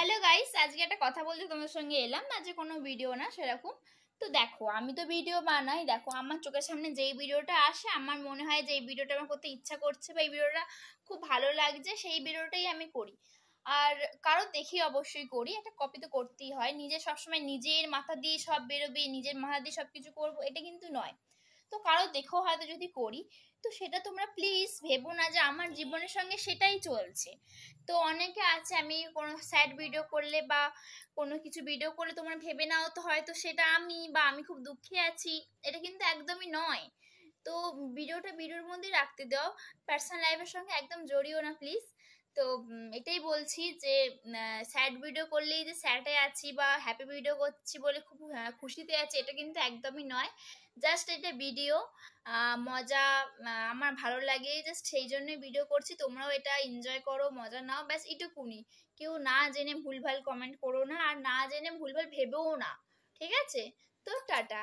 Hello guys, আজকে একটা কথা বলতে তোমাদের সঙ্গে এলাম। আজকে কোনো ভিডিও না সেরকম। তো দেখো, আমি তো ভিডিও বানাই। দেখো, আমার চোখের সামনে যেই ভিডিওটা আসে, আমার মনে হয় যে এই ভিডিওটা আমার করতে ইচ্ছা করছে বা এই ভিডিওটা খুব ভালো লাগছে, সেই ভিডিওটাই আমি করি। আর কারো দেখি অবশ্যই করি, একটা কপি তো করতেই হয়। নিজে সবসময় নিজের মাথা দিয়ে সব বেরোবে, নিজের মাথা দিয়ে সব কিছু করবো, এটা কিন্তু নয়। তো কারো দেখেও হয়তো যদি করি, তো সেটা তোমরা প্লিজ ভেবো না যে আমার জীবনের সঙ্গে সেটাই চলছে। তো অনেকে আছে, আমি কোনো স্যাড ভিডিও করলে বা কোনো কিছু ভিডিও করলে তোমরা ভেবে নাও তো হয়তো সেটা আমি, বা আমি খুব দুঃখে আছি। এটা কিন্তু একদমই নয়। তো ভিডিওটা ভিডিওর মধ্যেই রাখতে দাও, পার্সোনাল লাইফের সঙ্গে একদম জড়িও না প্লিজ। তো এটাই বলছি যে স্যাড ভিডিও করলেই যে স্যাডে আছি বা হ্যাপি ভিডিও করছি বলে খুব খুশিতে আছি, এটা কিন্তু একদমই নয়। জাস্ট এটা ভিডিও, মজা, আমার ভালো লাগে জাস্ট সেই জন্যই ভিডিও করছি। তোমরাও এটা এনজয় করো, মজা নাও, ব্যাস এটুকুনি। কেউ না জেনে ভুলভাল কমেন্ট করো না, আর না জেনে ভুলভাল ভেবেও না। ঠিক আছে? তো টাটা।